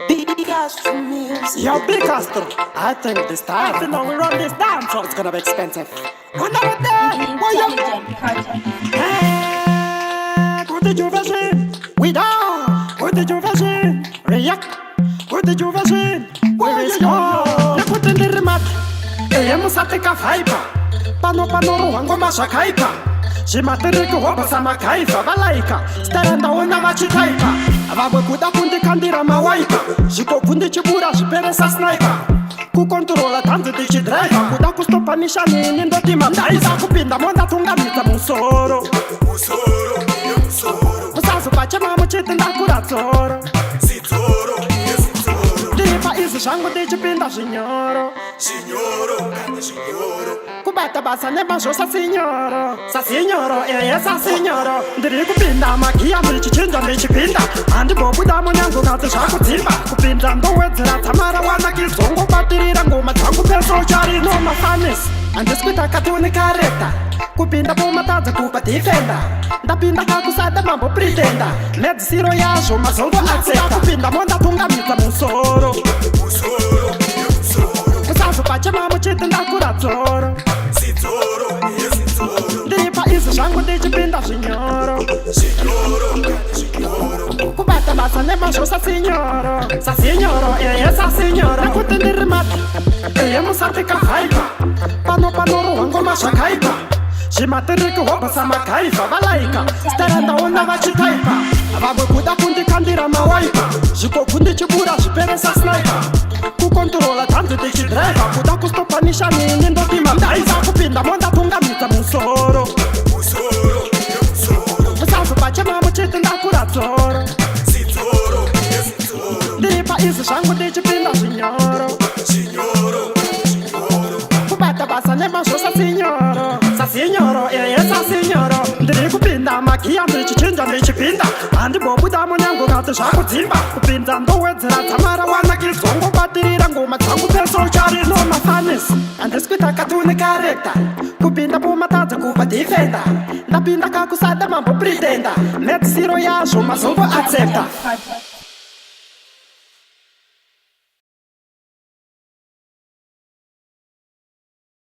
Big Astro music. Yo, Big Astro, I think this time, you know, we run this dance, so it's gonna be expensive. What up with that? What you? Hey, what did you vision? We down. What did you vision? React. What did you vision? Where is your? You put in the remote. Hey, I'm a take a fiber. Pano ruango mashakaipa. Shimatereko hoba sama kaifa valaika. Steranda ona machitaipa. Avagwe kuda kundi kandira mawaipa. Shiko kundi chibura shiperesa sniper. Kukontrola tanzi dichidriver. Kuda kustopanisha nini ndo timandaiza. Kupinda monda tungamita musoro. Musazo pache mamu chiti ndakura tsoro. Dipa izi shangu dichipinda shinyoro. Kubata basa ne mashosa signoro. Sa signoro, sa signoro. Ndiri kupinda magia ndichichinja ndichipinda. Andi bobu damu nyangu ngati shakutimba. Kupinda ndowedzera tamara wana kizongo batirira ngoma dzangu peso chari no mafanis. Andiskuita katuni kareta. Kupinda pomatadza kupa defender. Ndapinda kakusada mambo pretender. Medzisiro yazvo mazongo accepta. Kupinda monda tungamidza musoro. Musazo pache mamu chiti ndakura tsoro. Ndipa izi zvangu ndichipinda zvinyoro. Kubata basa nemasho sasinyoro. Sasinyoro, sasinyoro. Nekuti ndiri mati, musatika faipa. Pano ruwango mashakaipa. Shimatereke hoba sama kaifa valaika. Steranda ona vachitaipa. Vamwe kuda kundikandira mawaipa. Zviko kundi chibura zviperesa sniper. Kukontrola tanzi dichidriver. Kuda kustopanisha nini ndotima ndaiza. Kupinda monda tungamidza musoro. Musazo pache mamu chiti ndakura tsoro. Ndipa izi zvangu ndichipinda zvinyoro. Kubata basa nemasho sasinyoro. Sasinyoro, sasinyoro. Ndiri kupinda magia ndichichinja ndichipinda. Handi bobu damu nyangu ngati zvakudzimba. Kupinda ndowedzera tamara wana kizongo batirira ngoma dzangu peso chari no mafanis. Andiskuita katuni character. Kupinda pomatadza kupa defender. Ndapinda kakusada mambo pretender. Medzisiro yazvo mazongo accepta.